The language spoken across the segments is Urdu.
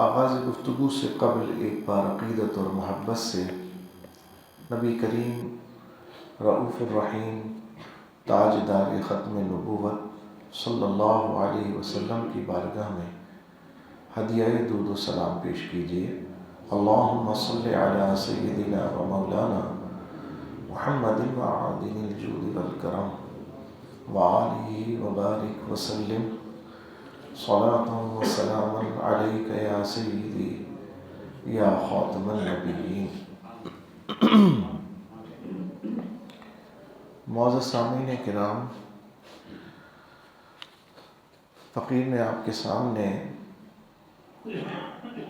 آغاز گفتگو سے قبل ایک بار عقیدت اور محبت سے نبی کریم رؤوف الرحیم تاجدار ختم نبوت صلی اللہ علیہ وسلم کی بارگاہ میں ہدیہ درود و سلام پیش کیجیے۔ اللہم صلی علی سیدنا و مولانا محمد معدن الجود والکرم وآلہ وبارک وسلم صلاة و سلاما علیک یا سیدی یا خاتم النبیین۔ معزز سامعین کرام، فقیر نے آپ کے سامنے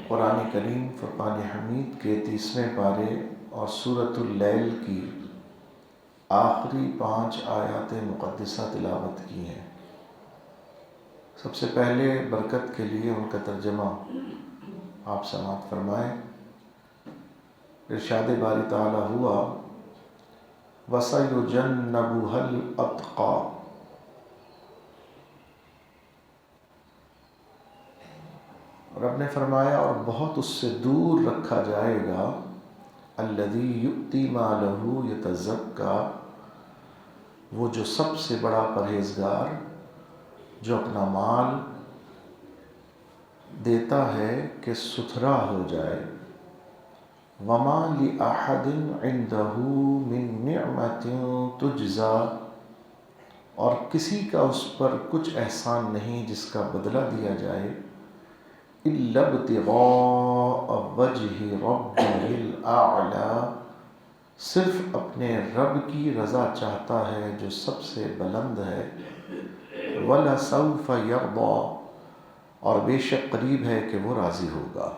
قرآن کریم فرقان حمید کے 30ویں پارے اور سورۃ اللیل کی آخری 5 آیات مقدسہ تلاوت کی ہیں۔ سب سے پہلے برکت کے لیے ان کا ترجمہ آپ سماعت فرمائیں۔ ارشاد باری تعالیٰ ہوا وَسَيُجَنَّبُهَا الْأَتْقَى، رب نے فرمایا اور بہت اس سے دور رکھا جائے گا الَّذِي يُؤْتِي مَالَهُ يَتَزَكَّى، وہ جو سب سے بڑا پرہیزگار، جو اپنا مال دیتا ہے کہ ستھرا ہو جائے۔ وَمَا لِأَحَدٍ عِنْدَهُ مِن نِعْمَةٍ تُجْزَى، اور کسی کا اس پر کچھ احسان نہیں جس کا بدلہ دیا جائے۔ إِلَّا ابْتِغَاءَ وَجْهِ رَبِّهِ الْأَعْلَى، صرف اپنے رب کی رضا چاہتا ہے جو سب سے بلند ہے۔ وَلَسَوْفَ يَرْضَى، اور بے شک قریب ہے کہ وہ راضی ہوگا۔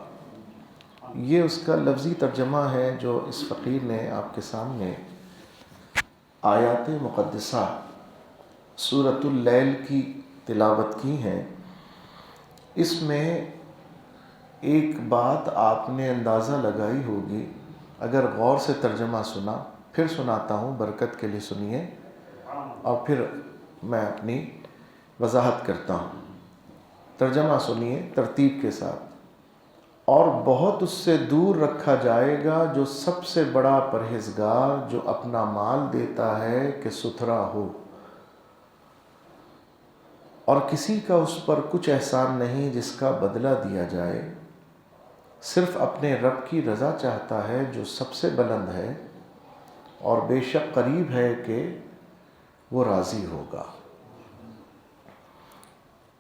یہ اس کا لفظی ترجمہ ہے جو اس فقیر نے آپ کے سامنے آیات مقدسہ سورۃ اللیل کی تلاوت کی ہیں۔ اس میں ایک بات آپ نے اندازہ لگائی ہوگی اگر غور سے ترجمہ سنا، پھر سناتا ہوں، برکت کے لیے سنیے اور پھر میں اپنی وضاحت کرتا ہوں۔ ترجمہ سنیے ترتیب کے ساتھ۔ اور بہت اس سے دور رکھا جائے گا جو سب سے بڑا پرہیزگار، جو اپنا مال دیتا ہے کہ ستھرا ہو، اور کسی کا اس پر کچھ احسان نہیں جس کا بدلہ دیا جائے، صرف اپنے رب کی رضا چاہتا ہے جو سب سے بلند ہے، اور بے شک قریب ہے کہ وہ راضی ہوگا۔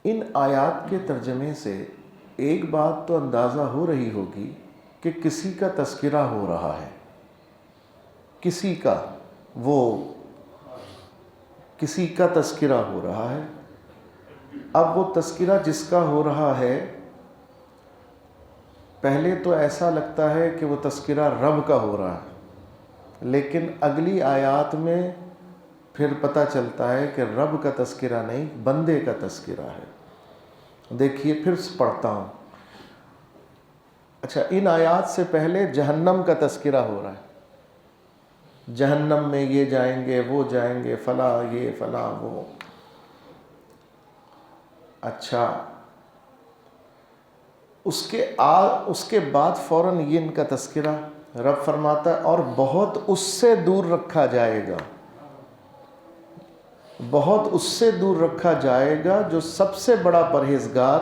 ان آیات کے ترجمے سے ایک بات تو اندازہ ہو رہی ہوگی کہ کسی کا تذکرہ ہو رہا ہے، کسی کا تذکرہ ہو رہا ہے۔ اب وہ تذکرہ جس کا ہو رہا ہے، پہلے تو ایسا لگتا ہے کہ وہ تذکرہ رب کا ہو رہا ہے، لیکن اگلی آیات میں پھر پتہ چلتا ہے کہ رب کا تذکرہ نہیں، بندے کا تذکرہ ہے۔ دیکھیے پھر پڑھتا ہوں۔ اچھا، ان آیات سے پہلے جہنم کا تذکرہ ہو رہا ہے، جہنم میں یہ جائیں گے، وہ جائیں گے، فلاں یہ فلاں وہ۔ اچھا، اس کے بعد فوراً یہ ان کا تذکرہ، رب فرماتا ہے اور بہت اس سے دور رکھا جائے گا، بہت اس سے دور رکھا جائے گا جو سب سے بڑا پرہیزگار،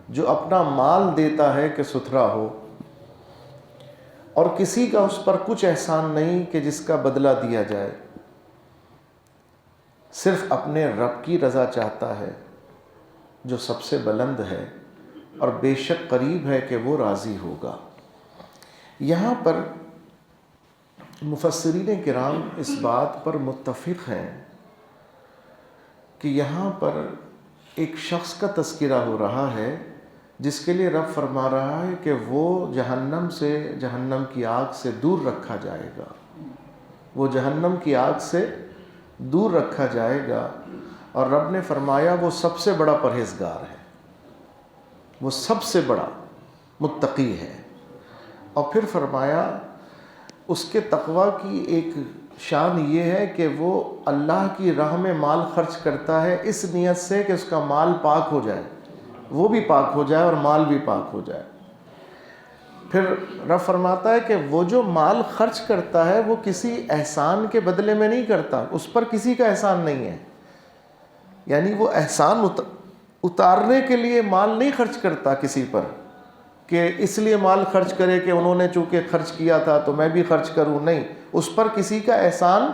جو اپنا مال دیتا ہے کہ ستھرا ہو، اور کسی کا اس پر کچھ احسان نہیں کہ جس کا بدلہ دیا جائے، صرف اپنے رب کی رضا چاہتا ہے جو سب سے بلند ہے، اور بے شک قریب ہے کہ وہ راضی ہوگا۔ یہاں پر مفسرین کرام اس بات پر متفق ہیں کہ یہاں پر ایک شخص کا تذکرہ ہو رہا ہے جس کے لیے رب فرما رہا ہے کہ وہ جہنم کی آگ سے دور رکھا جائے گا، وہ جہنم کی آگ سے دور رکھا جائے گا، اور رب نے فرمایا وہ سب سے بڑا پرہیزگار ہے، وہ سب سے بڑا متقی ہے۔ اور پھر فرمایا اس کے تقویٰ کی ایک شان یہ ہے کہ وہ اللہ کی راہ میں مال خرچ کرتا ہے اس نیت سے کہ اس کا مال پاک ہو جائے، وہ بھی پاک ہو جائے اور مال بھی پاک ہو جائے۔ پھر رب فرماتا ہے کہ وہ جو مال خرچ کرتا ہے وہ کسی احسان کے بدلے میں نہیں کرتا، اس پر کسی کا احسان نہیں ہے، یعنی وہ احسان اتارنے کے لیے مال نہیں خرچ کرتا کسی پر کہ اس لیے مال خرچ کرے کہ انہوں نے چونکہ خرچ کیا تھا تو میں بھی خرچ کروں، نہیں، اس پر کسی کا احسان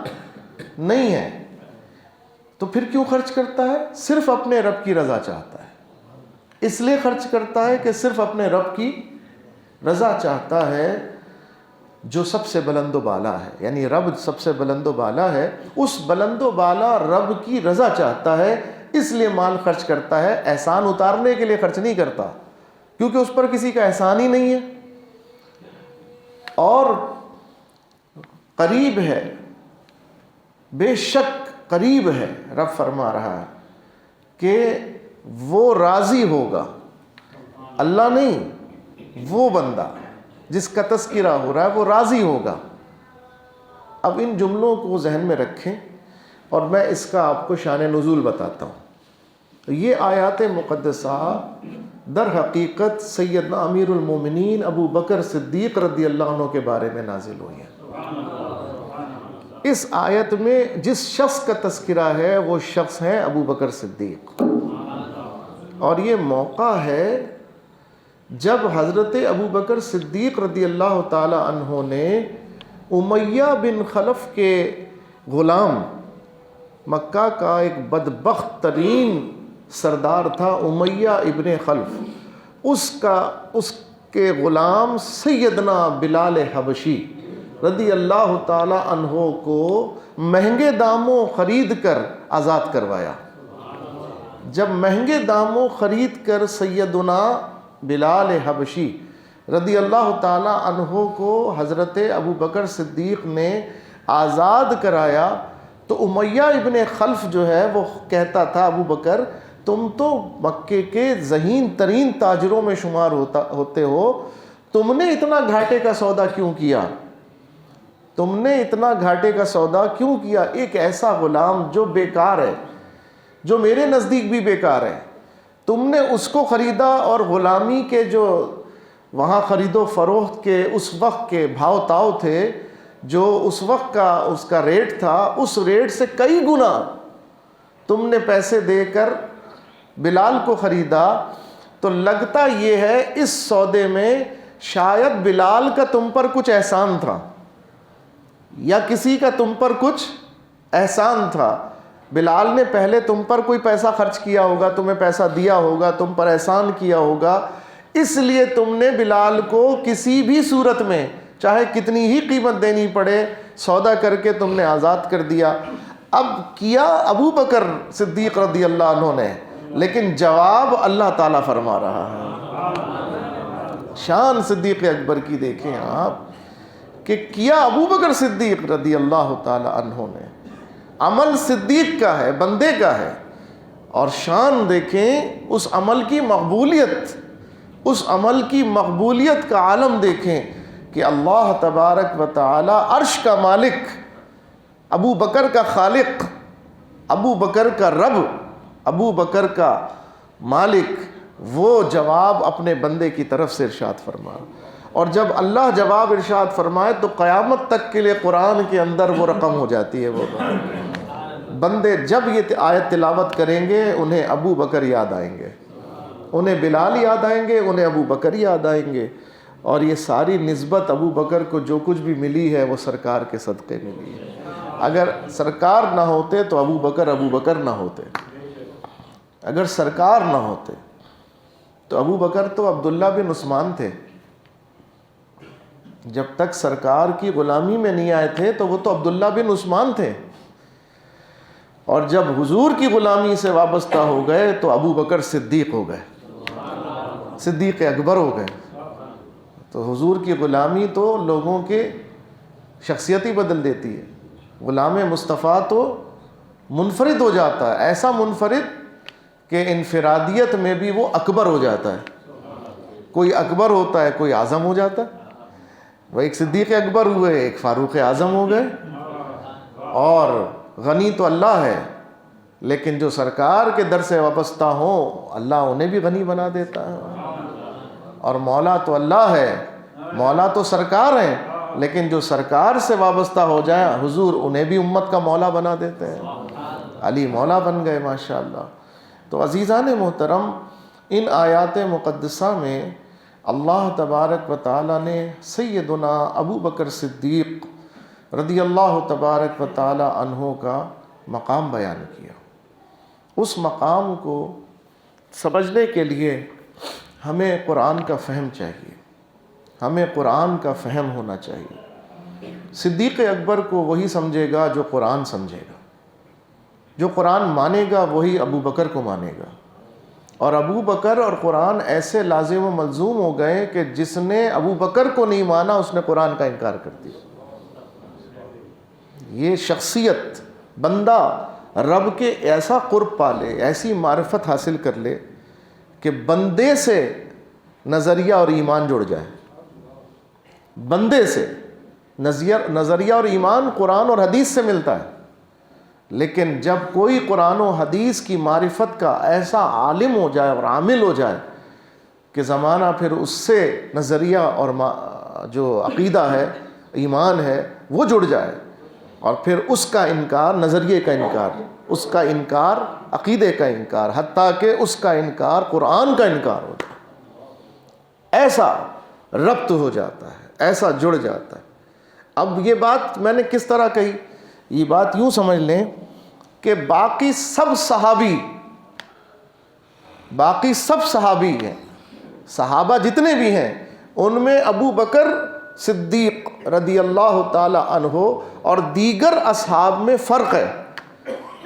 نہیں ہے، تو پھر کیوں خرچ کرتا ہے؟ صرف اپنے رب کی رضا چاہتا ہے، اس لیے خرچ کرتا ہے کہ صرف اپنے رب کی رضا چاہتا ہے جو سب سے بلند و بالا ہے، یعنی رب سب سے بلند و بالا ہے، اس بلند و بالا رب کی رضا چاہتا ہے، اس لیے مال خرچ کرتا ہے، احسان اتارنے کے لیے خرچ نہیں کرتا کیونکہ اس پر کسی کا احسان ہی نہیں ہے۔ اور قریب ہے، بے شک قریب ہے، رب فرما رہا ہے کہ وہ راضی ہوگا، اللہ نہیں، وہ بندہ جس کا تذکرہ ہو رہا ہے وہ راضی ہوگا۔ اب ان جملوں کو ذہن میں رکھیں اور میں اس کا آپ کو شان نزول بتاتا ہوں۔ یہ آیات مقدسہ در حقیقت سیدنا امیر المومنین ابو بکر صدیق رضی اللہ عنہ کے بارے میں نازل ہوئی ہیں۔ اس آیت میں جس شخص کا تذکرہ ہے وہ شخص ہے ابو بکر صدیق، اور یہ موقع ہے جب حضرت ابو بکر صدیق رضی اللہ تعالی عنہ نے امیہ بن خلف کے غلام، مکہ کا ایک بدبخت ترین سردار تھا امیہ ابن خلف، اس کے غلام سیدنا بلال حبشی رضی اللہ تعالی عنہ کو مہنگے داموں خرید کر آزاد کروایا۔ جب مہنگے داموں خرید کر سیدنا بلال حبشی رضی اللہ تعالی عنہ کو حضرت ابو بکر صدیق نے آزاد کرایا تو امیہ ابن خلف جو ہے وہ کہتا تھا، ابو بکر تم تو مکے کے ذہین ترین تاجروں میں شمار ہوتے ہو، تم نے اتنا گھاٹے کا سودا کیوں کیا؟ تم نے اتنا گھاٹے کا سودا کیوں کیا؟ ایک ایسا غلام جو بیکار ہے، جو میرے نزدیک بھی بیکار ہے، تم نے اس کو خریدا، اور غلامی کے جو وہاں خرید و فروخت کے اس وقت کے بھاؤ تاؤ تھے، جو اس وقت کا اس کا ریٹ تھا، اس ریٹ سے کئی گنا تم نے پیسے دے کر بلال کو خریدا، تو لگتا یہ ہے اس سودے میں شاید بلال کا تم پر کچھ احسان تھا یا کسی کا تم پر کچھ احسان تھا۔ بلال نے پہلے تم پر کوئی پیسہ خرچ کیا ہوگا، تمہیں پیسہ دیا ہوگا، تم پر احسان کیا ہوگا، اس لیے تم نے بلال کو کسی بھی صورت میں چاہے کتنی ہی قیمت دینی پڑے سودا کر کے تم نے آزاد کر دیا۔ اب کیا ابو بکر صدیق رضی اللہ عنہ نے، لیکن جواب اللہ تعالیٰ فرما رہا ہے۔ شان صدیق اکبر کی دیکھیں آپ کہ کیا ابو بکر صدیق رضی اللہ تعالی عنہ نے، عمل صدیق کا ہے، بندے کا ہے، اور شان دیکھیں اس عمل کی مقبولیت، اس عمل کی مقبولیت کا عالم دیکھیں کہ اللہ تبارک و تعالی عرش کا مالک، ابو بکر کا خالق، ابو بکر کا رب، ابو بکر کا مالک، وہ جواب اپنے بندے کی طرف سے ارشاد فرما، اور جب اللہ جواب ارشاد فرمائے تو قیامت تک کے لیے قرآن کے اندر وہ رقم ہو جاتی ہے۔ وہ بندے جب یہ آیت تلاوت کریں گے انہیں ابو بکر یاد آئیں گے، انہیں بلال یاد آئیں گے، انہیں ابو بکر یاد آئیں گے، اور یہ ساری نسبت ابو بکر کو جو کچھ بھی ملی ہے وہ سرکار کے صدقے ملی ہے۔ اگر سرکار نہ ہوتے تو ابو بکر نہ ہوتے، اگر سرکار نہ ہوتے تو ابو بکر تو عبداللہ بن عثمان تھے، جب تک سرکار کی غلامی میں نہیں آئے تھے تو وہ تو عبداللہ بن عثمان تھے، اور جب حضور کی غلامی سے وابستہ ہو گئے تو ابو بکر صدیق ہو گئے، صدیق اکبر ہو گئے۔ تو حضور کی غلامی تو لوگوں کے شخصیت ہی بدل دیتی ہے، غلام مصطفیٰ تو منفرد ہو جاتا ہے، ایسا منفرد کہ انفرادیت میں بھی وہ اکبر ہو جاتا ہے، کوئی اکبر ہوتا ہے کوئی اعظم ہو جاتا ہے، وہ ایک صدیق اکبر ہوئے، ایک فاروق اعظم ہو گئے۔ اور غنی تو اللہ ہے، لیکن جو سرکار کے در سے وابستہ ہوں اللہ انہیں بھی غنی بنا دیتا ہے، اور مولا تو اللہ ہے، مولا تو سرکار ہیں، لیکن جو سرکار سے وابستہ ہو جائیں حضور انہیں بھی امت کا مولا بنا دیتے ہیں۔ علی مولا بن گئے ماشاءاللہ۔ تو عزیزان محترم، ان آیات مقدسہ میں اللہ تبارک و تعالیٰ نے سیدنا ابو بکر صدیق رضی اللہ تبارک و تعالیٰ عنہ کا مقام بیان کیا۔ اس مقام کو سمجھنے کے لیے ہمیں قرآن کا فہم چاہیے، ہمیں قرآن کا فہم ہونا چاہیے۔ صدیق اکبر کو وہی سمجھے گا جو قرآن سمجھے گا، جو قرآن مانے گا وہی ابو بکر کو مانے گا۔ اور ابو بکر اور قرآن ایسے لازم و ملزوم ہو گئے کہ جس نے ابو بکر کو نہیں مانا اس نے قرآن کا انکار کر دیا۔ یہ شخصیت، بندہ رب کے ایسا قرب پالے، ایسی معرفت حاصل کر لے کہ بندے سے نظریہ اور ایمان جڑ جائے۔ بندے سے نظریہ اور ایمان قرآن اور حدیث سے ملتا ہے، لیکن جب کوئی قرآن و حدیث کی معرفت کا ایسا عالم ہو جائے اور عامل ہو جائے کہ زمانہ پھر اس سے نظریہ اور جو عقیدہ ہے، ایمان ہے، وہ جڑ جائے، اور پھر اس کا انکار، نظریے کا انکار، اس کا انکار عقیدے کا انکار، حتیٰ کہ اس کا انکار قرآن کا انکار ہو جائے، ایسا ربط ہو جاتا ہے، ایسا جڑ جاتا ہے۔ اب یہ بات میں نے کس طرح کہی؟ یہ بات یوں سمجھ لیں کہ باقی سب صحابی ہیں، صحابہ جتنے بھی ہیں ان میں ابو بکر صدیق رضی اللہ تعالی عنہ اور دیگر اصحاب میں فرق ہے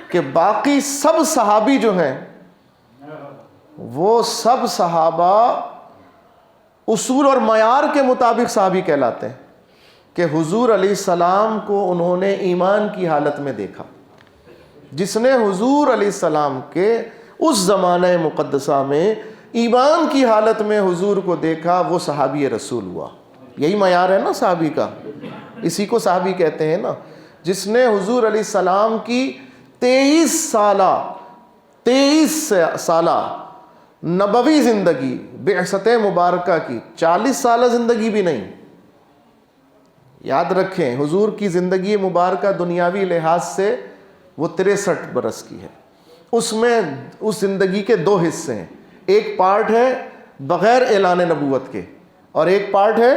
کہ باقی سب صحابی جو ہیں وہ سب صحابہ اصول اور معیار کے مطابق صحابی کہلاتے ہیں کہ حضور علیہ السلام کو انہوں نے ایمان کی حالت میں دیکھا۔ جس نے حضور علیہ السلام کے اس زمانہ مقدسہ میں ایمان کی حالت میں حضور کو دیکھا وہ صحابی رسول ہوا۔ یہی معیار ہے نا صحابی کا، اسی کو صحابی کہتے ہیں نا۔ جس نے حضور علیہ السلام کی 23 سالہ نبوی زندگی، بعثت مبارکہ کی 40 سالہ زندگی بھی نہیں، یاد رکھیں حضور کی زندگی مبارکہ دنیاوی لحاظ سے وہ 63 برس کی ہے۔ اس میں اس زندگی کے 2 حصے ہیں، ایک پارٹ ہے بغیر اعلان نبوت کے اور ایک پارٹ ہے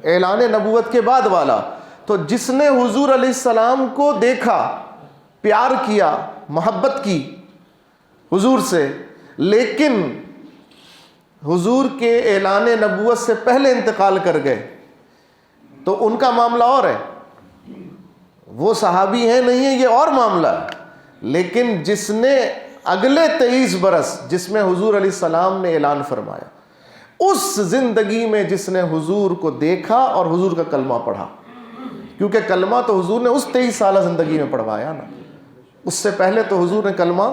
اعلان نبوت کے بعد والا۔ تو جس نے حضور علیہ السلام کو دیکھا، پیار کیا، محبت کی حضور سے، لیکن حضور کے اعلان نبوت سے پہلے انتقال کر گئے، تو ان کا معاملہ اور ہے، وہ صحابی ہیں نہیں ہیں، یہ اور معاملہ ہے۔ لیکن جس نے اگلے 23 برس جس میں حضور علیہ السلام نے اعلان فرمایا، اس زندگی میں جس نے حضور کو دیکھا اور حضور کا کلمہ پڑھا، کیونکہ کلمہ تو حضور نے اس 23 سالہ زندگی میں پڑھوایا نا، اس سے پہلے تو حضور نے کلمہ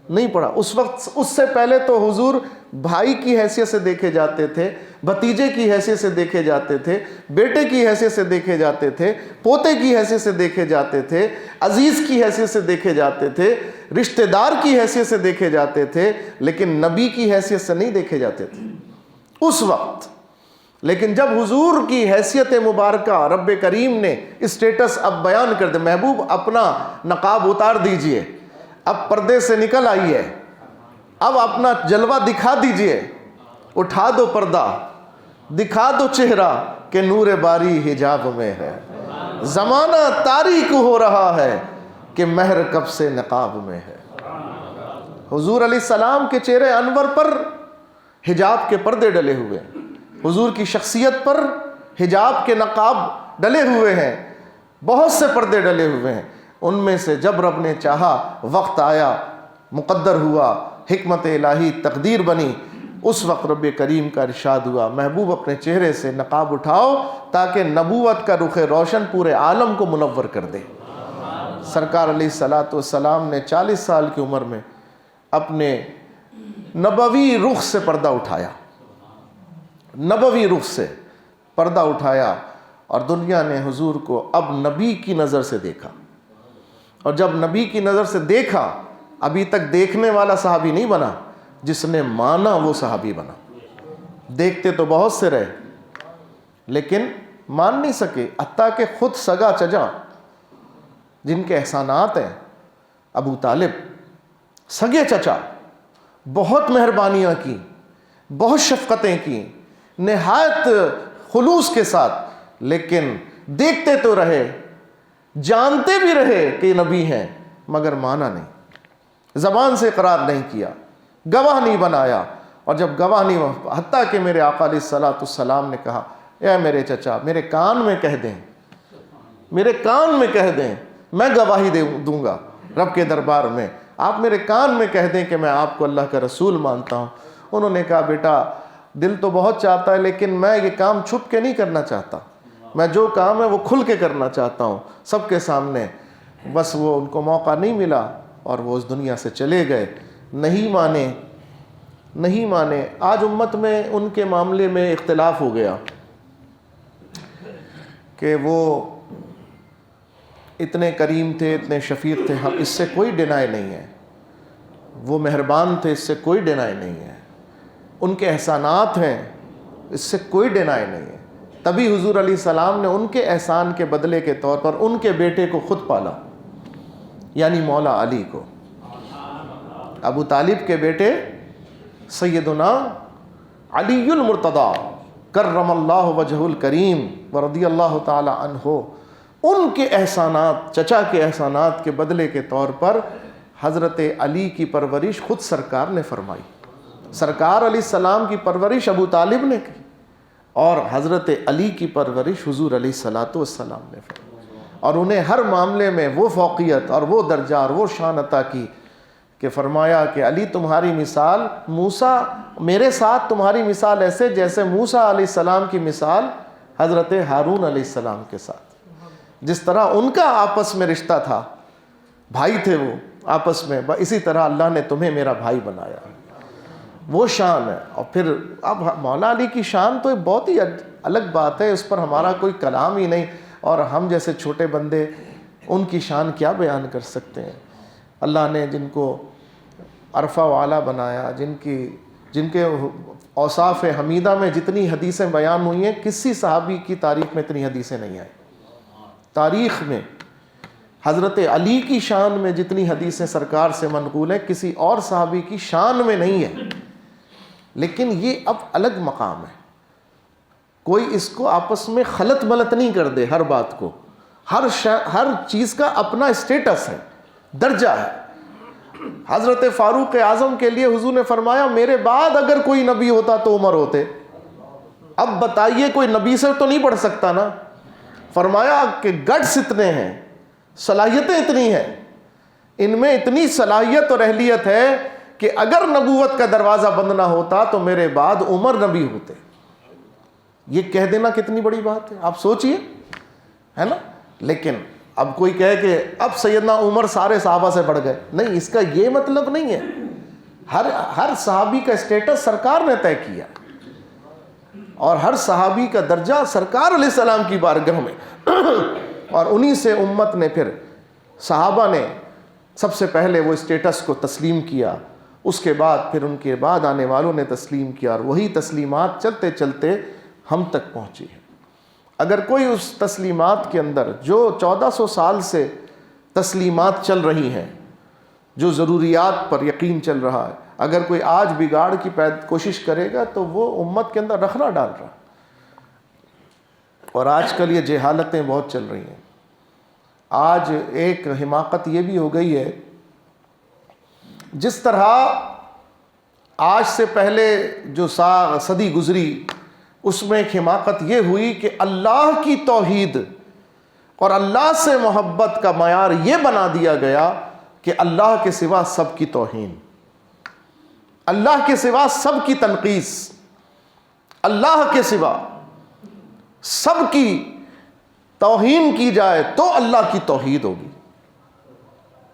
نہیں پڑھا۔ اس وقت اس سے پہلے تو حضور بھائی کی حیثیت سے دیکھے جاتے تھے، بھتیجے کی حیثیت سے دیکھے جاتے تھے، بیٹے کی حیثیت سے دیکھے جاتے تھے، پوتے کی حیثیت سے دیکھے جاتے تھے، عزیز کی حیثیت سے دیکھے جاتے تھے، رشتہ دار کی حیثیت سے دیکھے جاتے تھے، لیکن نبی کی حیثیت سے نہیں دیکھے جاتے تھے اس وقت۔ لیکن جب حضور کی حیثیت مبارکہ رب کریم نے اسٹیٹس اب بیان کر دے، محبوب اپنا نقاب اتار دیجئے، اب پردے سے نکل آئیے، اب اپنا جلوہ دکھا دیجئے، اٹھا دو پردہ، دکھا دو چہرہ کہ نور باری حجاب میں ہے، زمانہ تاریک ہو رہا ہے کہ مہر کب سے نقاب میں ہے۔ حضور علیہ السلام کے چہرے انور پر حجاب کے پردے ڈلے ہوئے ہیں، حضور کی شخصیت پر حجاب کے نقاب ڈلے ہوئے ہیں، بہت سے پردے ڈلے ہوئے ہیں۔ ان میں سے جب رب نے چاہا، وقت آیا، مقدر ہوا، حکمت الہی تقدیر بنی، اس وقت رب کریم کا ارشاد ہوا، محبوب اپنے چہرے سے نقاب اٹھاؤ تاکہ نبوت کا رخ روشن پورے عالم کو منور کر دے۔ سرکار علیہ الصلوۃ والسلام نے 40 سال کی عمر میں اپنے نبوی رخ سے پردہ اٹھایا، نبوی رخ سے پردہ اٹھایا، اور دنیا نے حضور کو اب نبی کی نظر سے دیکھا۔ اور جب نبی کی نظر سے دیکھا، ابھی تک دیکھنے والا صحابی نہیں بنا، جس نے مانا وہ صحابی بنا۔ دیکھتے تو بہت سے رہے، لیکن مان نہیں سکے، حتیٰ کہ خود سگا چچا جن کے احسانات ہیں، ابو طالب سگے چچا، بہت مہربانیاں کی، بہت شفقتیں کی، نہایت خلوص کے ساتھ، لیکن دیکھتے تو رہے، جانتے بھی رہے کہ نبی ہیں، مگر مانا نہیں، زبان سے اقرار نہیں کیا، گواہ نہیں بنایا۔ اور جب گواہ نہیں، حتیٰ کہ میرے آقا علیہ الصلوۃ والسلام نے کہا، اے میرے چچا میرے کان میں کہہ دیں، میرے کان میں کہہ دیں، میں گواہی دوں گا رب کے دربار میں، آپ میرے کان میں کہہ دیں کہ میں آپ کو اللہ کا رسول مانتا ہوں۔ انہوں نے کہا، بیٹا دل تو بہت چاہتا ہے، لیکن میں یہ کام چھپ کے نہیں کرنا چاہتا، میں جو کام ہے وہ کھل کے کرنا چاہتا ہوں سب کے سامنے۔ بس وہ ان کو موقع نہیں ملا اور وہ اس دنیا سے چلے گئے، نہیں مانے۔ آج امت میں ان کے معاملے میں اختلاف ہو گیا کہ وہ اتنے کریم تھے، اتنے شفیق تھے، ہم اس سے کوئی ڈینائی نہیں ہے، وہ مہربان تھے، اس سے کوئی ڈینائی نہیں ہے، ان کے احسانات ہیں، اس سے کوئی ڈینائی نہیں ہے۔ تبھی حضور علیہ السلام نے ان کے احسان کے بدلے کے طور پر ان کے بیٹے کو خود پالا، یعنی مولا علی کو۔ ابو طالب کے بیٹے سیدنا علی المرتضیٰ کرم اللہ وجہ الکریم ورضی اللہ تعالی عنہ، ان کے احسانات، چچا کے احسانات کے بدلے کے طور پر حضرت علی کی پرورش خود سرکار نے فرمائی۔ سرکار علیہ السلام کی پرورش ابو طالب نے کی، اور حضرت علی کی پرورش حضور علیہ الصلوۃ والسلام نے فرمائی، اور انہیں ہر معاملے میں وہ فوقیت اور وہ درجہ اور وہ شان عطا کی کہ فرمایا کہ علی تمہاری مثال موسیٰ، میرے ساتھ تمہاری مثال ایسے جیسے موسیٰ علیہ السلام کی مثال حضرت ہارون علیہ السلام کے ساتھ، جس طرح ان کا آپس میں رشتہ تھا، بھائی تھے وہ آپس میں، اسی طرح اللہ نے تمہیں میرا بھائی بنایا، وہ شان ہے۔ اور پھر اب مولا علی کی شان تو بہت ہی الگ بات ہے، اس پر ہمارا کوئی کلام ہی نہیں، اور ہم جیسے چھوٹے بندے ان کی شان کیا بیان کر سکتے ہیں۔ اللہ نے جن کو عرفہ والا بنایا، جن کے اوصاف حمیدہ میں جتنی حدیثیں بیان ہوئی ہیں، کسی صحابی کی تاریخ میں اتنی حدیثیں نہیں آئیں۔ تاریخ میں حضرت علی کی شان میں جتنی حدیثیں سرکار سے منقول ہیں، کسی اور صحابی کی شان میں نہیں ہے۔ لیکن یہ اب الگ مقام ہے، کوئی اس کو آپس میں خلط ملط نہیں کر دے، ہر بات کو، ہر چیز کا اپنا اسٹیٹس ہے، درجہ ہے۔ حضرت فاروق اعظم کے لیے حضور نے فرمایا، میرے بعد اگر کوئی نبی ہوتا تو عمر ہوتے۔ اب بتائیے کوئی نبی سے تو نہیں پڑھ سکتا نا، فرمایا کہ گٹس اتنے ہیں، صلاحیتیں اتنی ہیں، ان میں اتنی صلاحیت اور اہلیت ہے کہ اگر نبوت کا دروازہ بند نہ ہوتا تو میرے بعد عمر نبی ہوتے۔ یہ کہہ دینا کتنی بڑی بات ہے، آپ سوچئے، ہے نا۔ لیکن اب کوئی کہے کہ اب سیدنا عمر سارے صحابہ سے بڑھ گئے، نہیں، اس کا یہ مطلب نہیں ہے۔ ہر صحابی کا اسٹیٹس سرکار نے طے کیا، اور ہر صحابی کا درجہ سرکار علیہ السلام کی بارگاہ میں، اور انہی سے امت نے، پھر صحابہ نے سب سے پہلے وہ اسٹیٹس کو تسلیم کیا، اس کے بعد پھر ان کے بعد آنے والوں نے تسلیم کیا، اور وہی تسلیمات چلتے چلتے ہم تک پہنچی ہے۔ اگر کوئی اس تسلیمات کے اندر جو 1400 سال سے تسلیمات چل رہی ہیں، جو ضروریات پر یقین چل رہا ہے، اگر کوئی آج بگاڑ کی کوشش کرے گا تو وہ امت کے اندر رخنا ڈال رہا ہے۔ اور آج کل یہ جہالتیں بہت چل رہی ہیں۔ آج ایک حماقت یہ بھی ہو گئی ہے، جس طرح آج سے پہلے جو صدی گزری، اس میں ایک حماقت یہ ہوئی کہ اللہ کی توحید اور اللہ سے محبت کا معیار یہ بنا دیا گیا کہ اللہ کے سوا سب کی توہین، اللہ کے سوا سب کی تنقیص، اللہ کے سوا سب کی توہین کی جائے تو اللہ کی توحید ہوگی۔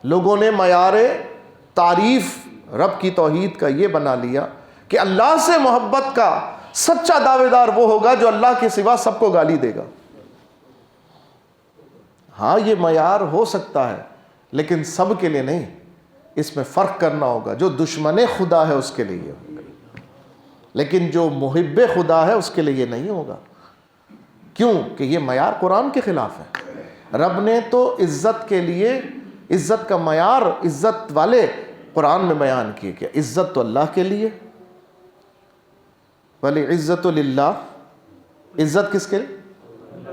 لوگوں نے معیار تعریف رب کی توحید کا یہ بنا لیا کہ اللہ سے محبت کا سچا دعوے دار وہ ہوگا جو اللہ کے سوا سب کو گالی دے گا۔ ہاں یہ معیار ہو سکتا ہے، لیکن سب کے لیے نہیں، اس میں فرق کرنا ہوگا۔ جو دشمن خدا ہے اس کے لیے یہ ہوگا، لیکن جو محب خدا ہے اس کے لیے یہ نہیں ہوگا۔ کیوں کہ یہ معیار قرآن کے خلاف ہے. رب نے تو عزت کے لیے عزت کا معیار عزت والے قرآن میں بیان کیے کہ عزت تو اللہ کے لیے. ولی عزت للہ، عزت کس کے لیے؟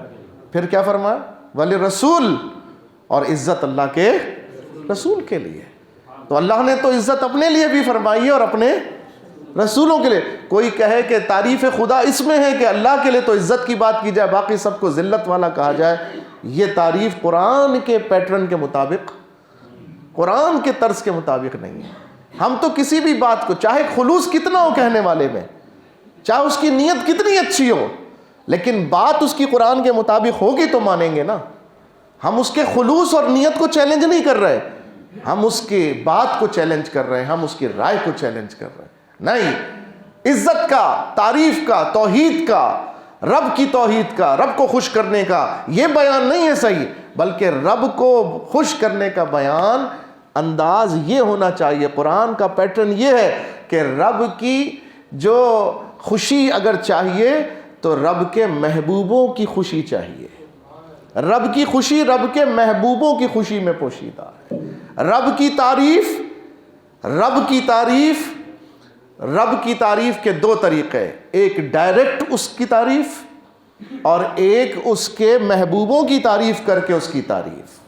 پھر کیا فرمایا؟ ولی رسول، اور عزت اللہ کے رسول کے لیے. تو اللہ نے تو عزت اپنے لیے بھی فرمائی ہے اور اپنے رسولوں کے لیے. کوئی کہے کہ تعریف خدا اس میں ہے کہ اللہ کے لیے تو عزت کی بات کی جائے، باقی سب کو ذلت والا کہا جائے، یہ تعریف قرآن کے پیٹرن کے مطابق، قرآن کے طرز کے مطابق نہیں ہے. ہم تو کسی بھی بات کو، چاہے خلوص کتنا ہو کہنے والے میں، چاہے اس کی نیت کتنی اچھی ہو، لیکن بات اس کی قرآن کے مطابق ہوگی تو مانیں گے نا. ہم اس کے خلوص اور نیت کو چیلنج نہیں کر رہے، ہم اس کی بات کو چیلنج کر رہے ہیں، ہم اس کی رائے کو چیلنج کر رہے ہیں. نہیں، عزت کا، تعریف کا، توحید کا، رب کی توحید کا، رب کو خوش کرنے کا یہ بیان نہیں ہے صحیح، بلکہ رب کو خوش کرنے کا بیان انداز یہ ہونا چاہیے. قرآن کا پیٹرن یہ ہے کہ رب کی جو خوشی اگر چاہیے تو رب کے محبوبوں کی خوشی چاہیے. رب کی خوشی رب کے محبوبوں کی خوشی میں پوشیدہ ہے. رب کی تعریف کے دو طریقے، ایک ڈائریکٹ اس کی تعریف اور ایک اس کے محبوبوں کی تعریف کر کے اس کی تعریف.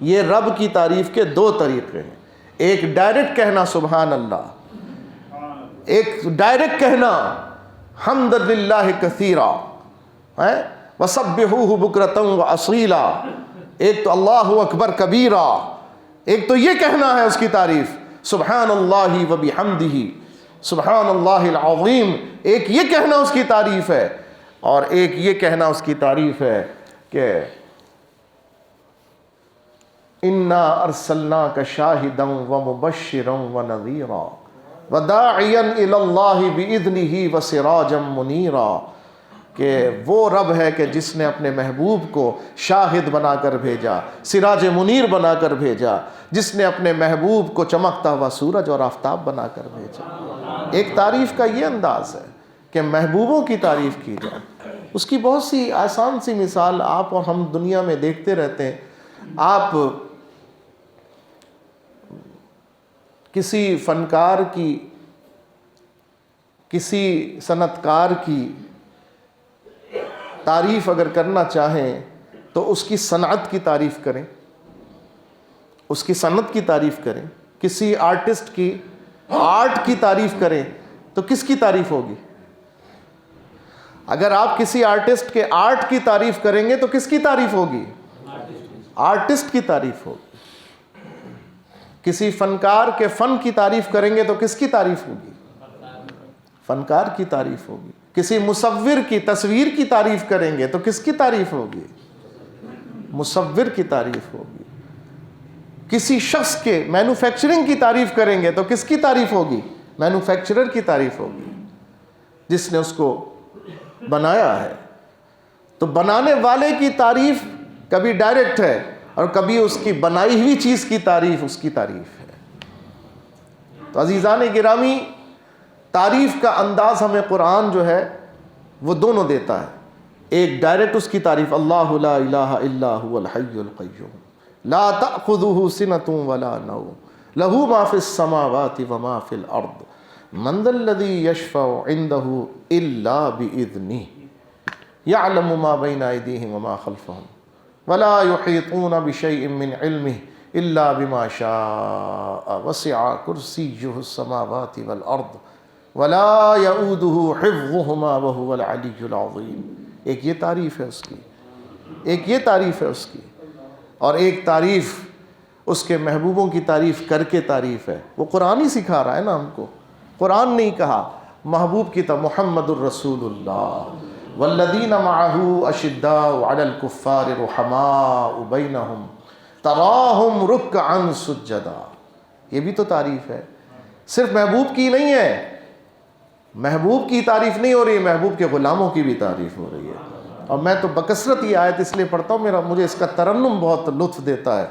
یہ رب کی تعریف کے دو طریقے ہیں. ایک ڈائریکٹ کہنا سبحان اللہ، ایک ڈائریکٹ کہنا حمد للہ کثیرا وسبحوہ بکرۃ واصیلا، ایک تو اللہ اکبر کبیرا، ایک تو یہ کہنا ہے اس کی تعریف سبحان اللہ وبحمدہ سبحان اللہ العظیم، ایک یہ کہنا اس کی تعریف ہے، اور ایک یہ کہنا اس کی تعریف ہے کہ انا ارسلناک شاہدا ومبشرا ونذیرا وداعیا الی اللہ باذنہ وسراجا منیرا، کہ وہ رب ہے کہ جس نے اپنے محبوب کو شاہد بنا کر بھیجا، سراج منیر بنا کر بھیجا، جس نے اپنے محبوب کو چمکتا ہوا سورج اور آفتاب بنا کر بھیجا. ایک تعریف کا یہ انداز ہے کہ محبوبوں کی تعریف کی جائے. اس کی بہت سی آسان سی مثال آپ اور ہم دنیا میں دیکھتے رہتے ہیں. آپ کسی فنکار کی، کسی صنعت کار کی تعریف اگر کرنا چاہیں تو اس کی صنعت کی تعریف کریں، اس کی صنعت کی تعریف کریں. کسی آرٹسٹ کی آرٹ کی تعریف کریں تو کس کی تعریف ہوگی؟ اگر آپ کسی آرٹسٹ کے آرٹ کی تعریف کریں گے تو کس کی تعریف ہوگی؟ آرٹسٹ کی تعریف ہوگی. کسی فنکار کے فن کی تعریف کریں گے تو کس کی تعریف ہوگی؟ فنکار کی تعریف ہوگی. کسی مصور کی تصویر کی تعریف کریں گے تو کس کی تعریف ہوگی؟ مصور کی تعریف ہوگی. کسی شخص کے مینوفیکچرنگ کی تعریف کریں گے تو کس کی تعریف ہوگی؟ مینوفیکچرر کی تعریف ہوگی، جس نے اس کو بنایا ہے. تو بنانے والے کی تعریف کبھی ڈائریکٹ ہے اور کبھی اس کی بنائی ہوئی چیز کی تعریف اس کی تعریف ہے. تو عزیزان گرامی، تعریف کا انداز ہمیں قرآن جو ہے وہ دونوں دیتا ہے. ایک ڈائریکٹ اس کی تعریف اللہ لا الہ الا هو الحی القیوم لا تأخذہ سنۃ ولا نوم لہ ما فی السماوات وما فی الارض من ذا الذی یشفع عندہ الا بإذنہ یعلم ما بین ایدیہم وما خلفہم ولا یحیطون بشیء من علمہ الا بما شاء وسع کرسیہ السماوات والارض ولا یؤودہ حفظہما وہو العلی العظیم. ایک یہ تعریف ہے اس کی، ایک یہ تعریف ہے اس کی، اور ایک تعریف اس کے محبوبوں کی تعریف کر کے تعریف ہے. وہ قرآن ہی سکھا رہا ہے نا ہم کو. قرآن نہیں کہا، محبوب کی طرف محمد الرسول اللہ والذین معہ اشداء علی الکفار رحماء بینہم تراہم رکعا سجدا. یہ بھی تو تعریف ہے، صرف محبوب کی نہیں ہے. محبوب کی تعریف نہیں ہو رہی ہے، محبوب کے غلاموں کی بھی تعریف ہو رہی ہے. اور میں تو بکثرت یہ آیت اس لیے پڑھتا ہوں، مجھے اس کا ترنم بہت لطف دیتا ہے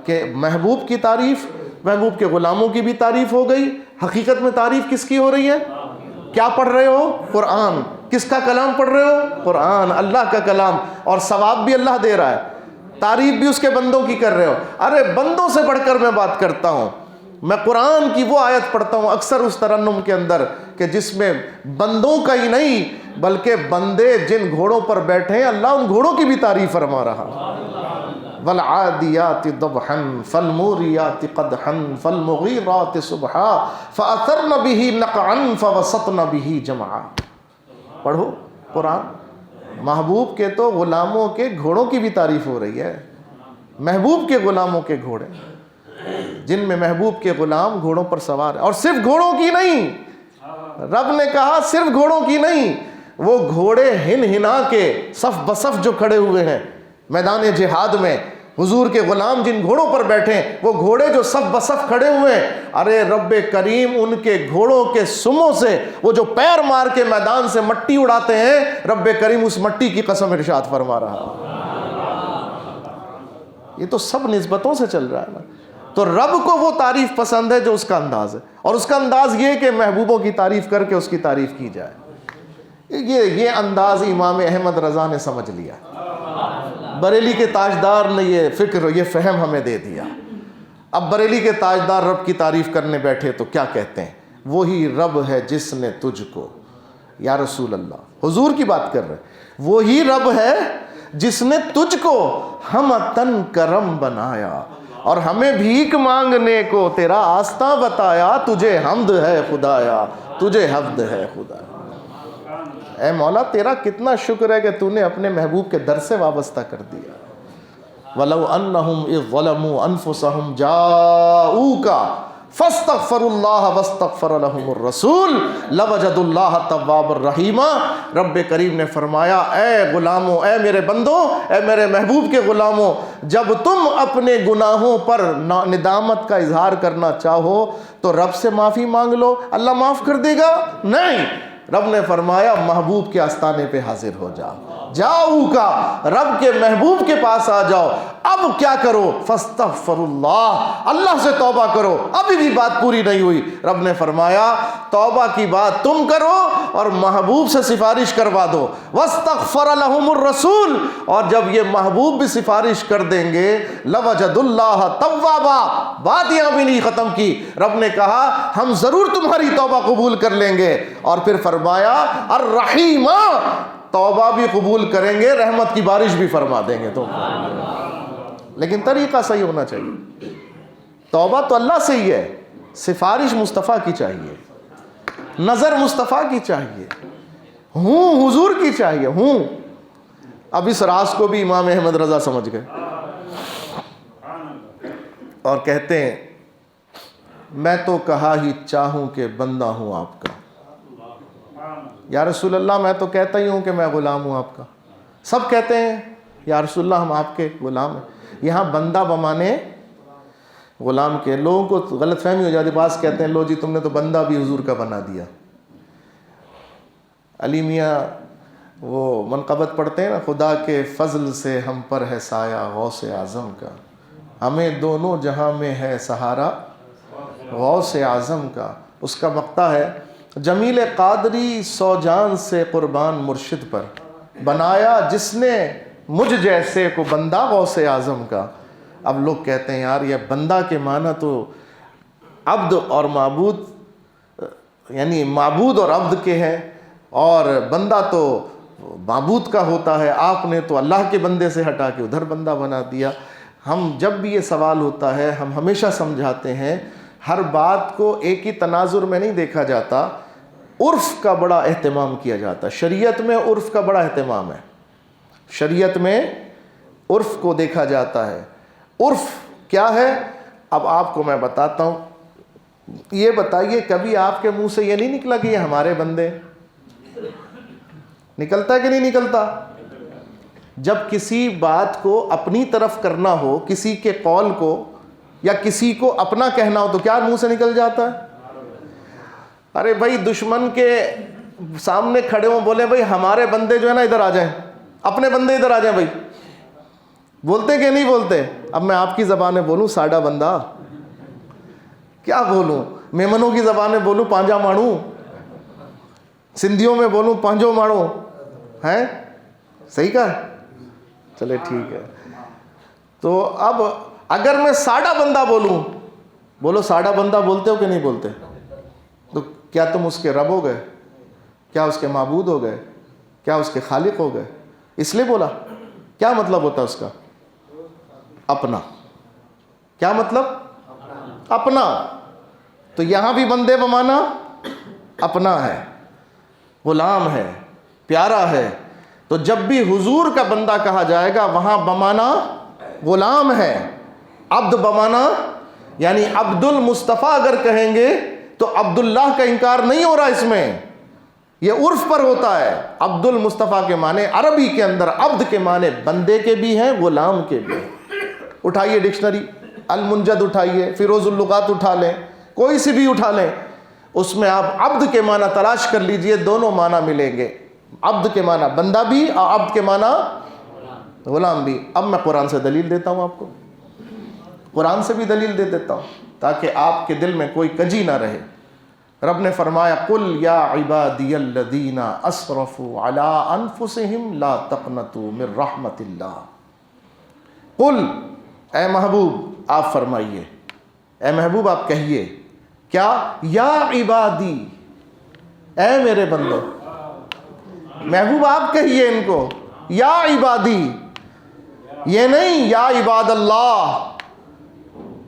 کہ محبوب کی تعریف، محبوب کے غلاموں کی بھی تعریف ہو گئی. حقیقت میں تعریف کس کی ہو رہی ہے؟ کیا پڑھ رہے ہو؟ قرآن. کس کا کلام پڑھ رہے ہو؟ قرآن، اللہ کا کلام. اور ثواب بھی اللہ دے رہا ہے، تعریف بھی اس کے بندوں کی کر رہے ہو. ارے بندوں سے بڑھ کر میں بات کرتا ہوں، میں قرآن کی وہ آیت پڑھتا ہوں اکثر اس ترنم کے اندر کہ جس میں بندوں کا ہی نہیں بلکہ بندے جن گھوڑوں پر بیٹھے ہیں اللہ ان گھوڑوں کی بھی تعریف فرما رہا. والعادیات ضبحا فالموریات قدحا فالمغیرات صبحا فاثرن به نقعا فوسطن به جمعا. پڑھو قرآن. محبوب کے تو غلاموں کے گھوڑوں کی بھی تعریف ہو رہی ہے. محبوب کے غلاموں کے گھوڑے جن میں محبوب کے غلام گھوڑوں پر سوار ہیں. اور صرف گھوڑوں کی نہیں، رب نے کہا صرف گھوڑوں کی نہیں، وہ گھوڑے ہن ہنا کے صف بصف جو کھڑے ہوئے ہیں میدان جہاد میں، حضور کے غلام جن گھوڑوں پر بیٹھے ہیں، وہ گھوڑے جو صف بصف کھڑے ہوئے ہیں، ارے رب کریم ان کے گھوڑوں کے سموں سے وہ جو پیر مار کے میدان سے مٹی اڑاتے ہیں، رب کریم اس مٹی کی قسم ارشاد فرما رہا. یہ تو سب نسبتوں سے چل رہا ہے نا. تو رب کو وہ تعریف پسند ہے جو اس کا انداز ہے، اور اس کا انداز یہ کہ محبوبوں کی تعریف کر کے اس کی تعریف کی جائے. یہ انداز امام احمد رضا نے سمجھ لیا. بریلی کے تاجدار نے یہ فکر، یہ فہم ہمیں دے دیا. اب بریلی کے تاجدار رب کی تعریف کرنے بیٹھے تو کیا کہتے ہیں؟ وہی رب ہے جس نے تجھ کو، یا رسول اللہ حضور کی بات کر رہے، وہی رب ہے جس نے تجھ کو ہم تن کرم بنایا اور ہمیں بھیک مانگنے کو تیرا آستہ بتایا. تجھے حمد ہے خدایا، تجھے حمد ہے خدایا. اے مولا تیرا کتنا شکر ہے کہ تو نے اپنے محبوب کے در سے وابستہ کر دیا. وَلَوْ أَنَّهُمْ إِذْ ظَلَمُوا أَنفُسَهُمْ جَاءُوكَ فَاسْتَغْفَرُوا اللَّهَ وَاسْتَغْفَرَ لَهُمُ الرَّسُولُ لَوَجَدُوا اللَّهَ تَوَّابًا رَحِيمًا. رب کریم نے فرمایا اے غلاموں، اے میرے بندوں، اے میرے محبوب کے غلاموں، جب تم اپنے گناہوں پر ندامت کا اظہار کرنا چاہو تو رب سے معافی مانگ لو، اللہ معاف کر دے گا. نہیں، رب نے فرمایا محبوب کے آستانے پہ حاضر ہو جاؤ. جاؤ کا رب کے محبوب کے پاس آ جاؤ. اب کیا کرو؟ فاستغفر اللہ، اللہ سے توبہ کرو. ابھی بھی بات پوری نہیں ہوئی. رب نے فرمایا توبہ کی بات تم کرو اور محبوب سے سفارش کروا دو. واستغفر لهم الرسول، اور جب یہ محبوب بھی سفارش کر دیں گے لوجد اللہ توابا. بات یہاں بھی نہیں ختم کی، رب نے کہا ہم ضرور تمہاری توبہ قبول کر لیں گے. اور پھر فرمایا الرحیم، توبہ بھی قبول کریں گے، رحمت کی بارش بھی فرما دیں گے. تو لیکن طریقہ صحیح ہونا چاہیے. توبہ تو اللہ سے ہی ہے، سفارش مصطفیٰ کی چاہیے، نظر مصطفیٰ کی چاہیے، ہوں حضور کی چاہیے ہوں. اب اس راز کو بھی امام احمد رضا سمجھ گئے اور کہتے ہیں میں تو کہا ہی چاہوں کہ بندہ ہوں آپ کا. یا رسول اللہ میں تو کہتا ہی ہوں کہ میں غلام ہوں آپ کا. سب کہتے ہیں یا رسول اللہ ہم آپ کے غلام ہیں. یہاں بندہ بمانے غلام کے. لوگوں کو غلط فہمی ہو جاتی، بعض کہتے ہیں لو جی تم نے تو بندہ بھی حضور کا بنا دیا. علی میاں وہ منقبت پڑھتے ہیں نا، خدا کے فضل سے ہم پر ہے سایہ غوث اعظم کا، ہمیں دونوں جہاں میں ہے سہارا غوث اعظم کا. اس کا مقطع ہے جمیل قادری سو جان سے قربان مرشد پر، بنایا جس نے مجھ جیسے کو بندہ غوث اعظم کا. اب لوگ کہتے ہیں یار یہ بندہ کے معنی تو عبد اور معبود، یعنی معبود اور عبد کے ہیں، اور بندہ تو معبود کا ہوتا ہے. آپ نے تو اللہ کے بندے سے ہٹا کے ادھر بندہ بنا دیا. ہم جب بھی یہ سوال ہوتا ہے ہم ہمیشہ سمجھاتے ہیں ہر بات کو ایک ہی تناظر میں نہیں دیکھا جاتا، عرف کا بڑا اہتمام کیا جاتا ہے. شریعت میں عرف کا بڑا اہتمام ہے، شریعت میں عرف کو دیکھا جاتا ہے. عرف کیا ہے؟ اب آپ کو میں بتاتا ہوں. یہ بتائیے کبھی آپ کے منہ سے یہ نہیں نکلا کہ یہ ہمارے بندے؟ نکلتا ہے کہ نہیں نکلتا؟ جب کسی بات کو اپنی طرف کرنا ہو، کسی کے قول کو یا کسی کو اپنا کہنا ہو تو کیا منہ سے نکل جاتا ہے؟ ارے بھائی دشمن کے سامنے کھڑے ہوں بولے بھائی ہمارے بندے جو ہے نا ادھر آ جائیں، اپنے بندے ادھر آ جائیں بھائی، بولتے کہ نہیں بولتے؟ اب میں آپ کی زبان میں بولوں ساڈا بندہ، کیا بولوں؟ میمنوں کی زبان میں بولوں پانجا ماڑوں، سندھیوں میں بولوں پانجو ماڑو ہیں، صحیح کہا؟ چلے ٹھیک ہے. تو اب اگر میں ساڑھا بندہ بولوں، بولو ساڑھا بندہ بولتے ہو کہ نہیں بولتے؟ تو کیا تم اس کے رب ہو گئے؟ کیا اس کے معبود ہو گئے؟ کیا اس کے خالق ہو گئے؟ اس لیے بولا. کیا مطلب ہوتا ہے اس کا؟ اپنا. کیا مطلب؟ اپنا. تو یہاں بھی بندے بمانا اپنا ہے، غلام ہے، پیارا ہے. تو جب بھی حضور کا بندہ کہا جائے گا وہاں بمانا غلام ہے، عبد بمانا یعنی عبد المصطفیٰ اگر کہیں گے تو عبداللہ کا انکار نہیں ہو رہا اس میں، یہ عرف پر ہوتا ہے. عبد المصطفیٰ کے معنی عربی کے اندر عبد کے معنی بندے کے بھی ہیں، غلام کے بھی ہیں. اٹھائیے ڈکشنری المنجد اٹھائیے، فیروز اللغات اٹھا لیں، کوئی سی بھی اٹھا لیں، اس میں آپ عبد کے معنی تلاش کر لیجئے، دونوں معنی ملیں گے. عبد کے معنی بندہ بھی اور عبد کے معنی غلام بھی. اب میں قرآن سے دلیل دیتا ہوں آپ کو، قرآن سے بھی دلیل دے دیتا ہوں تاکہ آپ کے دل میں کوئی کجی نہ رہے. رب نے فرمایا قل یا عبادی الذین اسرفوا علی انفسہم لا تقنطوا من رحمت اللہ. قل اے محبوب آپ فرمائیے، اے محبوب آپ کہیے کیا؟ یا عبادی، اے میرے بندو. محبوب آپ کہیے ان کو یا عبادی، یہ نہیں یا عباد اللہ.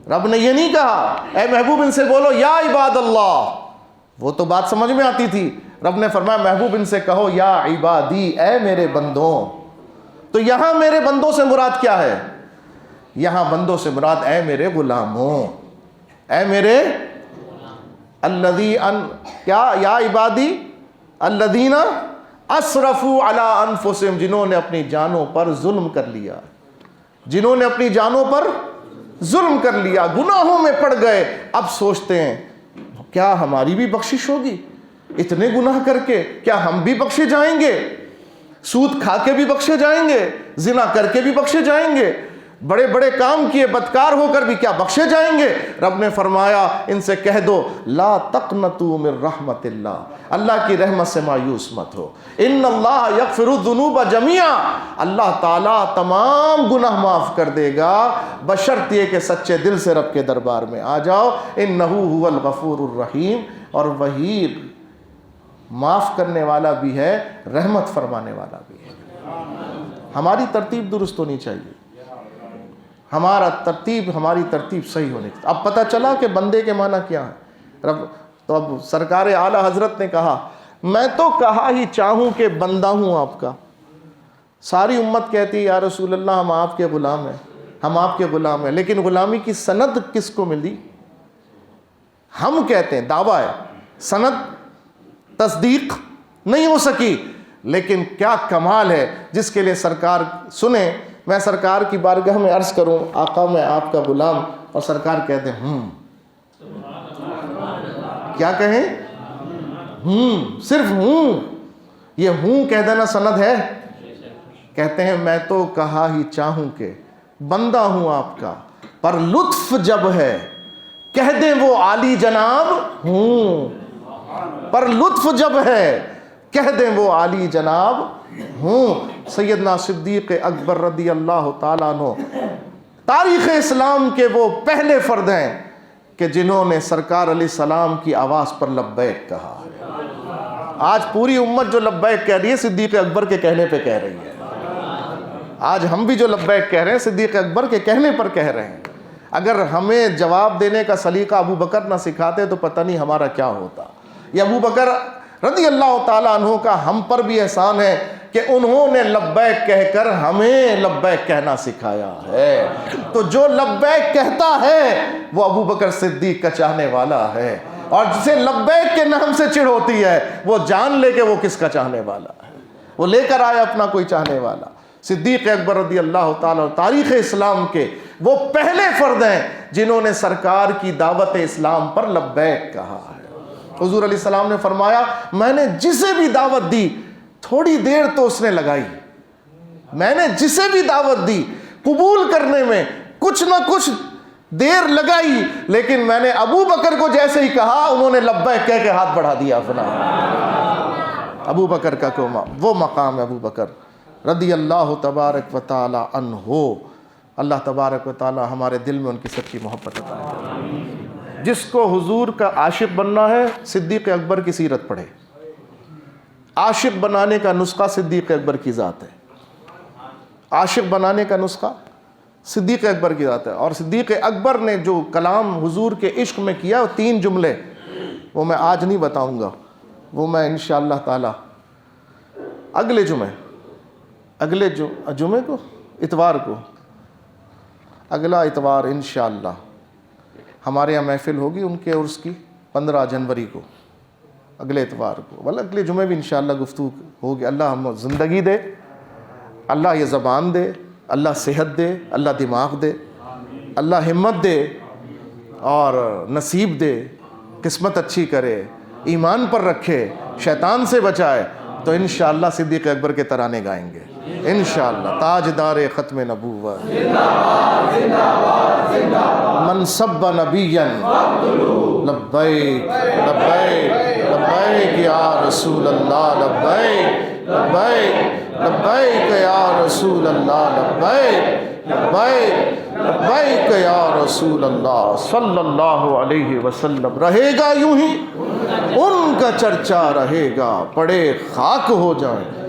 رب نے یہ نہیں کہا اے محبوب ان سے بولو یا عباد اللہ، وہ تو بات سمجھ میں آتی تھی. رب نے فرمایا محبوب ان سے کہو یا عبادی، اے میرے بندوں. تو یہاں میرے بندوں سے مراد کیا ہے؟ یہاں بندوں سے مراد اے میرے غلاموں، اے میرے کیا یا عبادی الذین اسرفوا علی انفسہم، جنہوں نے اپنی جانوں پر ظلم کر لیا، جنہوں نے اپنی جانوں پر ظلم کر لیا، گناہوں میں پڑ گئے. اب سوچتے ہیں کیا ہماری بھی بخشش ہوگی؟ اتنے گناہ کر کے کیا ہم بھی بخشے جائیں گے؟ سود کھا کے بھی بخشے جائیں گے، زنا کر کے بھی بخشے جائیں گے، بڑے بڑے کام کیے بدکار ہو کر بھی کیا بخشے جائیں گے؟ رب نے فرمایا ان سے کہہ دو لا تقنطوا من رحمت اللہ، اللہ کی رحمت سے مایوس مت ہو. ان اللہ یغفر الذنوب جميعا، اللہ تعالیٰ تمام گناہ معاف کر دے گا بشرط یہ کہ سچے دل سے رب کے دربار میں آ جاؤ. انہ هو الغفور الرحیم، اور وہی معاف کرنے والا بھی ہے، رحمت فرمانے والا بھی ہے. ہماری ترتیب درست ہونی چاہیے، ہماری ترتیب صحیح ہونی چاہیے. اب پتہ چلا کہ بندے کے معنی کیا ہے. تو اب سرکار اعلیٰ حضرت نے کہا میں تو کہا ہی چاہوں کہ بندہ ہوں آپ کا. ساری امت کہتی ہے یا رسول اللہ ہم آپ کے غلام ہیں، ہم آپ کے غلام ہیں، لیکن غلامی کی سند کس کو ملی؟ ہم کہتے ہیں دعویٰ ہے، سند تصدیق نہیں ہو سکی. لیکن کیا کمال ہے جس کے لیے سرکار سنیں، میں سرکار کی بارگاہ میں عرض کروں آقا میں آپ کا غلام، اور سرکار کہتے ہیں کیا کہیں؟ صرف یہ کہہ دینا سند ہے؟ کہتے ہیں میں تو کہا ہی چاہوں کہ بندہ ہوں آپ کا، پر لطف جب ہے کہہ دیں وہ عالی جناب ہوں. پر لطف جب ہے کہہ دیں وہ عالی جناب ہوں. سیدنا صدیق اکبر رضی اللہ تعالیٰ عنہ تاریخ اسلام کے وہ پہلے فرد ہیں کہ جنہوں نے سرکار علیہ السلام کی آواز پر لبیک کہا. آج پوری امت جو لبیک کہہ رہی ہے صدیق اکبر کے کہنے پہ کہہ رہی ہے. آج ہم بھی جو لبیک کہہ رہے ہیں صدیق اکبر کے کہنے پر کہہ رہے ہیں. اگر ہمیں جواب دینے کا سلیقہ ابو بکر نہ سکھاتے تو پتہ نہیں ہمارا کیا ہوتا. یہ ابو بکر رضی اللہ تعالیٰ عنہ کا ہم پر بھی احسان ہے کہ انہوں نے لبیک کہہ کر ہمیں لبیک کہنا سکھایا ہے. تو جو لبیک کہتا ہے وہ ابو بکر صدیق کا چاہنے والا ہے، اور جسے لبیک کے نام سے چڑ ہوتی ہے وہ جان لے کہ وہ کس کا چاہنے والا ہے، وہ لے کر آئے اپنا کوئی چاہنے والا. صدیق اکبر رضی اللہ تعالیٰ تاریخ اسلام کے وہ پہلے فرد ہیں جنہوں نے سرکار کی دعوت اسلام پر لبیک کہا ہے. حضور علیہ السلام نے فرمایا میں نے جسے بھی دعوت دی تھوڑی دیر تو اس نے لگائی، میں نے جسے بھی دعوت دی قبول کرنے میں کچھ نہ کچھ دیر لگائی، لیکن میں نے ابو بکر کو جیسے ہی کہا انہوں نے لبیک کہہ کے ہاتھ بڑھا دیا اپنا. ابو بکر کا وہ مقام ہے ابو بکر رضی اللہ تبارک و تعالی عنہ. اللہ تبارک و تعالی ہمارے دل میں ان کی سچی محبت عطا کرے. جس کو حضور کا عاشق بننا ہے صدیق اکبر کی سیرت پڑھے. عاشق بنانے کا نسخہ صدیق اکبر کی ذات ہے. عاشق بنانے کا نسخہ صدیق اکبر کی ذات ہے. اور صدیق اکبر نے جو کلام حضور کے عشق میں کیا 3 جملے وہ میں آج نہیں بتاؤں گا, وہ میں انشاءاللہ تعالی اگلے جمعے کو اتوار کو اگلا اتوار انشاءاللہ ہمارے یہاں محفل ہوگی ان کے عرس کی 15 جنوری کو, اگلے اتوار کو. بل اگلے جمعے بھی انشاءاللہ گفتگو ہوگی. اللہ ہم زندگی دے, اللہ یہ زبان دے, اللہ صحت دے, اللہ دماغ دے, اللہ ہمت دے اور نصیب دے, قسمت اچھی کرے, ایمان پر رکھے, شیطان سے بچائے, تو انشاءاللہ صدیق اکبر کے ترانے گائیں گے انشاءاللہ. تاجدار ختم نبوت من سب نبیا لبیک لبیک لبیک یا رسول اللہ, لبیک لبیک لبیک یا رسول اللہ, لبیک لبیک لبیک یا رسول اللہ صلی اللہ علیہ وسلم. رہے گا یوں ہی ان کا چرچا رہے گا, پڑے خاک ہو جائیں